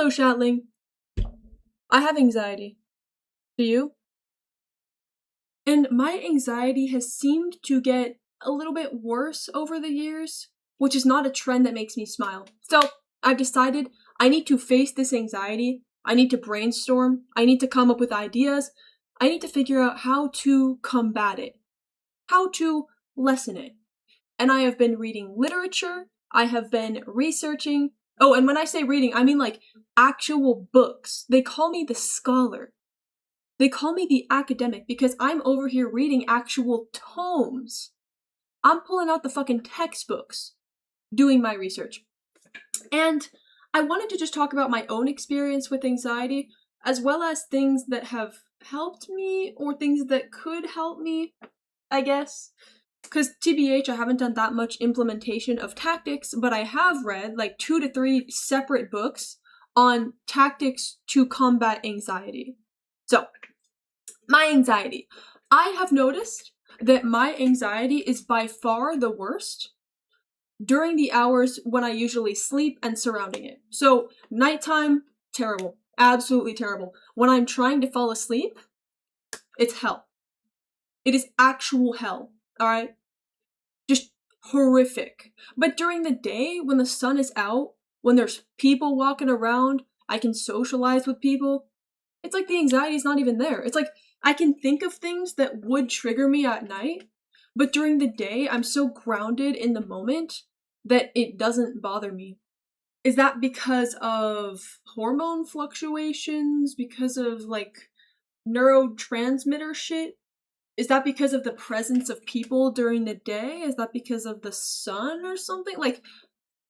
Hello, Shatling. I have anxiety. Do you? And my anxiety has seemed to get a little bit worse over the years, which is not a trend that makes me smile. So, I've decided I need to face this anxiety. I need to brainstorm. I need to come up with ideas. I need to figure out how to combat it, how to lessen it. And I have been reading literature. I have been researching. Oh, and when I say reading, I mean like actual books. They call me the scholar. They call me the academic because I'm over here reading actual tomes. I'm pulling out the fucking textbooks, doing my research. And I wanted to just talk about my own experience with anxiety, as well as things that have helped me or things that could help me, I guess. Because TBH, I haven't done that much implementation of tactics, but I have read like 2 to 3 separate books on tactics to combat anxiety. So, my anxiety. I have noticed that my anxiety is by far the worst during the hours when I usually sleep and surrounding it. So, nighttime, terrible. Absolutely terrible. When I'm trying to fall asleep, it's hell. It is actual hell, alright? Just horrific. But during the day, when the sun is out, when there's people walking around, I can socialize with people, it's like the anxiety is not even there. It's like I can think of things that would trigger me at night, but during the day, I'm so grounded in the moment that it doesn't bother me. Is that because of hormone fluctuations? Because of like neurotransmitter shit? Is that because of the presence of people during the day? Is that because of the sun or something? Like,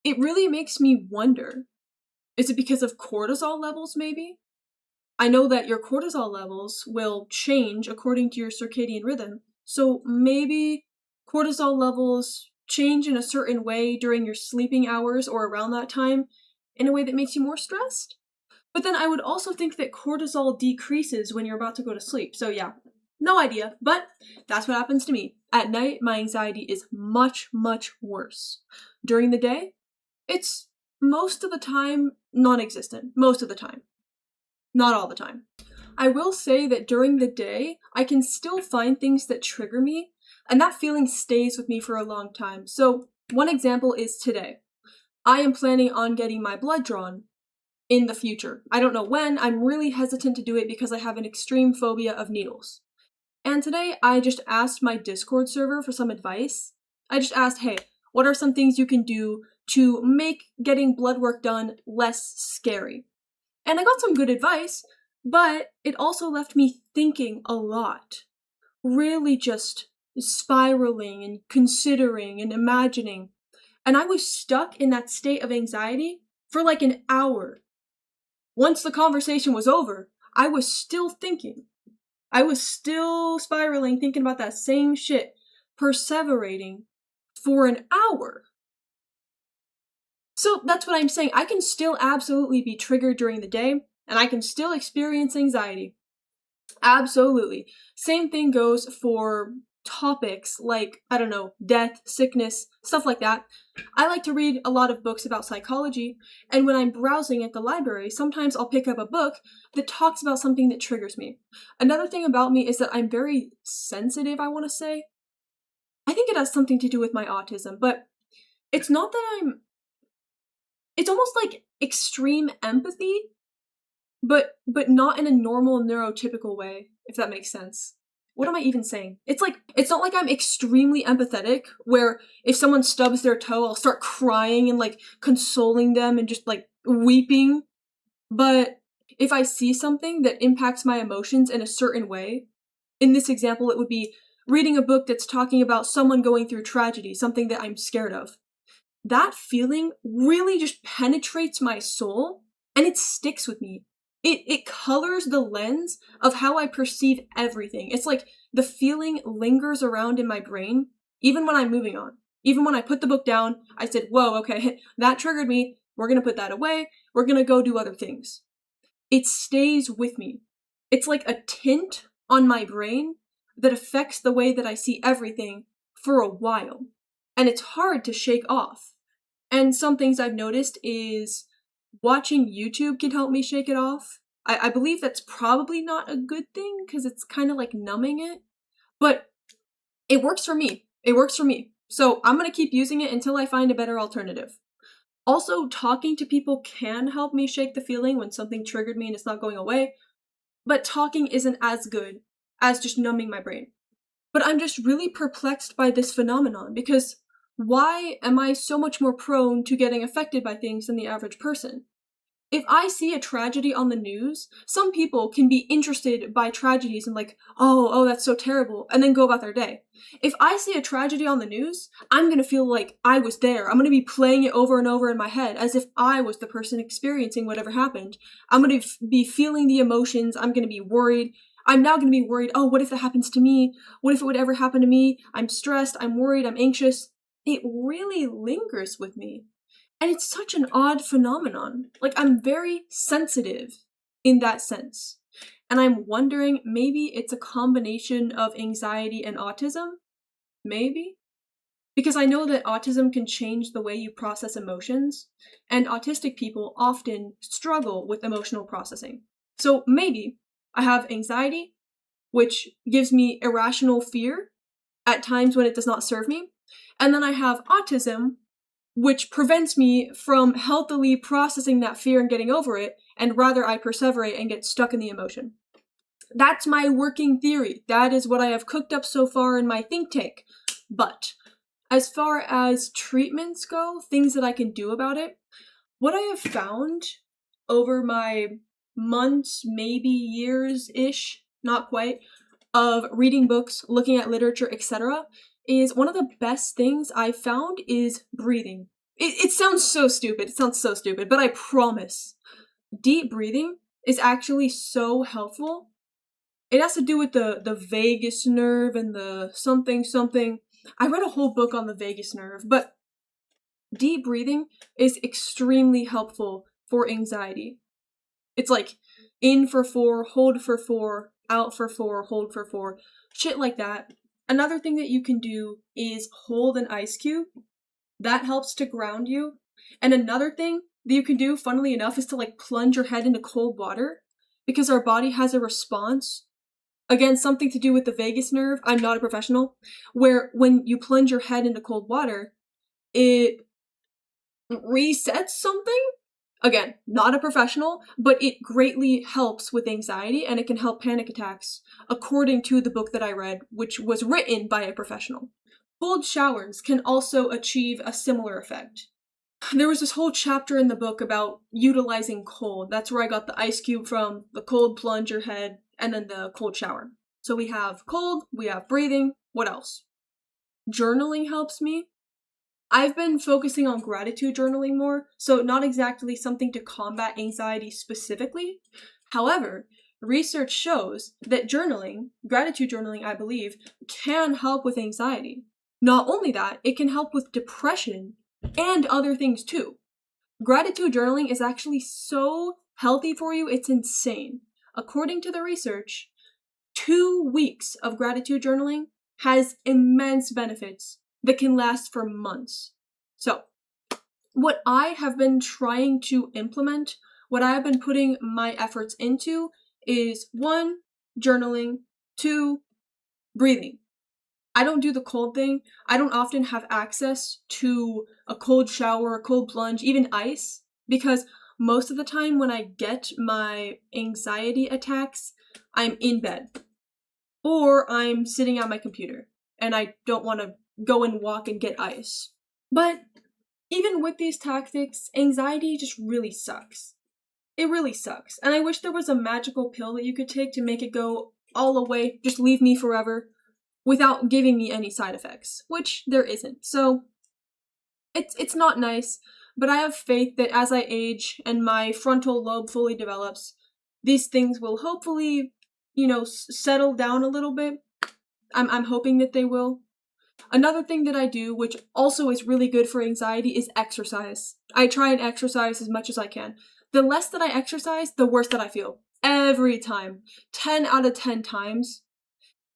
it really makes me wonder. Is it because of cortisol levels, maybe? I know that your cortisol levels will change according to your circadian rhythm, so maybe cortisol levels change in a certain way during your sleeping hours or around that time in a way that makes you more stressed? But then I would also think that cortisol decreases when you're about to go to sleep, so yeah, no idea, but that's what happens to me. At night, my anxiety is much, much worse. During the day, it's most of the time non-existent. Most of the time. Not all the time. I will say that during the day, I can still find things that trigger me, and that feeling stays with me for a long time. So, one example is today. I am planning on getting my blood drawn in the future. I don't know when. I'm really hesitant to do it because I have an extreme phobia of needles. And today, I just asked my Discord server for some advice. I just asked, hey, what are some things you can do to make getting blood work done less scary? And I got some good advice, but it also left me thinking a lot. Really just spiraling and considering and imagining. And I was stuck in that state of anxiety for like an hour. Once the conversation was over, I was still thinking. I was still spiraling, thinking about that same shit, perseverating for an hour. So that's what I'm saying. I can still absolutely be triggered during the day, and I can still experience anxiety. Absolutely. Same thing goes for topics like, I don't know, death, sickness, stuff like that. I like to read a lot of books about psychology, and when I'm browsing at the library, sometimes I'll pick up a book that talks about something that triggers me. Another thing about me is that I'm very sensitive, I want to say. I think it has something to do with my autism, but it's not that it's almost like extreme empathy, but not in a normal neurotypical way, if that makes sense. What am I even saying? It's not like I'm extremely empathetic, where if someone stubs their toe, I'll start crying and like consoling them and just like weeping. But if I see something that impacts my emotions in a certain way, in this example, it would be reading a book that's talking about someone going through tragedy, something that I'm scared of. That feeling really just penetrates my soul, and it sticks with me. It colors the lens of how I perceive everything. It's like the feeling lingers around in my brain, even when I'm moving on. Even when I put the book down, I said, whoa, okay, that triggered me. We're gonna put that away. We're gonna go do other things. It stays with me. It's like a tint on my brain that affects the way that I see everything for a while. And it's hard to shake off. And some things I've noticed is Watching YouTube can help me shake it off. I believe that's probably not a good thing because it's kind of like numbing it, but it works for me. It works for me. So I'm gonna keep using it until I find a better alternative. Also, talking to people can help me shake the feeling when something triggered me and it's not going away, but talking isn't as good as just numbing my brain. But I'm just really perplexed by this phenomenon because why am I so much more prone to getting affected by things than the average person? If I see a tragedy on the news, some people can be interested by tragedies and like, oh, that's so terrible, and then go about their day. If I see a tragedy on the news, I'm gonna feel like I was there. I'm gonna be playing it over and over in my head as if I was the person experiencing whatever happened. I'm gonna be feeling the emotions. I'm gonna be worried. I'm now gonna be worried, oh, what if that happens to me? What if it would ever happen to me? I'm stressed, I'm worried, I'm anxious. It really lingers with me. And it's such an odd phenomenon. Like, I'm very sensitive in that sense. And I'm wondering, maybe it's a combination of anxiety and autism? Maybe? Because I know that autism can change the way you process emotions, and autistic people often struggle with emotional processing. So maybe I have anxiety, which gives me irrational fear at times when it does not serve me, and then I have autism, which prevents me from healthily processing that fear and getting over it, and rather I perseverate and get stuck in the emotion. That's my working theory. That is what I have cooked up so far in my think tank. But as far as treatments go, things that I can do about it, what I have found over my months, maybe years-ish, not quite, of reading books, looking at literature, etc., is one of the best things I've found is breathing. It sounds so stupid, but I promise. Deep breathing is actually so helpful. It has to do with the vagus nerve and the something something. I read a whole book on the vagus nerve, but deep breathing is extremely helpful for anxiety. It's like in for 4, hold for 4, out for 4, hold for 4, shit like that. Another thing that you can do is hold an ice cube. That helps to ground you. And another thing that you can do, funnily enough, is to like plunge your head into cold water because our body has a response. Again, something to do with the vagus nerve. I'm not a professional. Where when you plunge your head into cold water, it resets something. Again, not a professional, but it greatly helps with anxiety and it can help panic attacks, according to the book that I read, which was written by a professional. Cold showers can also achieve a similar effect. There was this whole chapter in the book about utilizing cold. That's where I got the ice cube from, the cold plunge your head, and then the cold shower. So we have cold, we have breathing, what else? Journaling helps me. I've been focusing on gratitude journaling more, so not exactly something to combat anxiety specifically. However, research shows that journaling, gratitude journaling, I believe, can help with anxiety. Not only that, it can help with depression and other things too. Gratitude journaling is actually so healthy for you, it's insane. According to the research, 2 weeks of gratitude journaling has immense benefits that can last for months. So, what I have been trying to implement, what I have been putting my efforts into is 1, journaling, 2, breathing. I don't do the cold thing. I don't often have access to a cold shower, a cold plunge, even ice, because most of the time when I get my anxiety attacks, I'm in bed or I'm sitting at my computer and I don't want to go and walk and get ice. But even with these tactics, anxiety just really sucks. It really sucks. And I wish there was a magical pill that you could take to make it go all away, just leave me forever, without giving me any side effects, which there isn't. So it's not nice, but I have faith that as I age and my frontal lobe fully develops, these things will hopefully, settle down a little bit. I'm hoping that they will. Another thing that I do, which also is really good for anxiety, is exercise. I try and exercise as much as I can. The less that I exercise, the worse that I feel. Every time. 10 out of 10 times.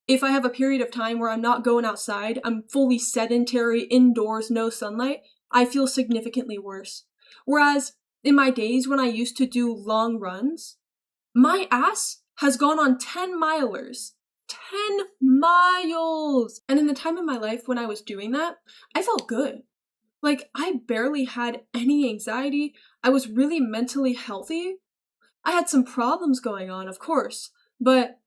If I have a period of time where I'm not going outside, I'm fully sedentary, indoors, no sunlight, I feel significantly worse. Whereas, in my days when I used to do long runs, my ass has gone on 10 milers. 10 miles! And in the time of my life when I was doing that, I felt good. Like, I barely had any anxiety. I was really mentally healthy. I had some problems going on, of course, but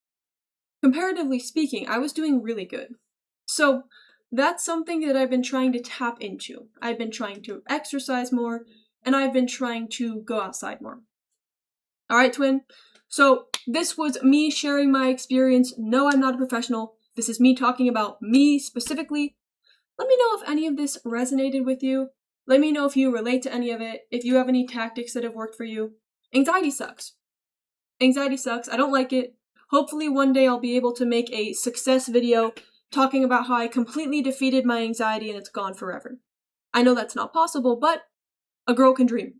comparatively speaking, I was doing really good. So that's something that I've been trying to tap into. I've been trying to exercise more, and I've been trying to go outside more. All right, twin. So this was me sharing my experience. No, I'm not a professional. This is me talking about me specifically. Let me know if any of this resonated with you. Let me know if you relate to any of it, if you have any tactics that have worked for you. Anxiety sucks. Anxiety sucks. I don't like it. Hopefully one day I'll be able to make a success video talking about how I completely defeated my anxiety and it's gone forever. I know that's not possible, but a girl can dream.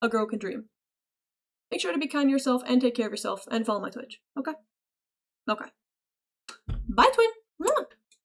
A girl can dream. Make sure to be kind to yourself and take care of yourself and follow my Twitch. Okay? Okay. Bye, twin. Mwah.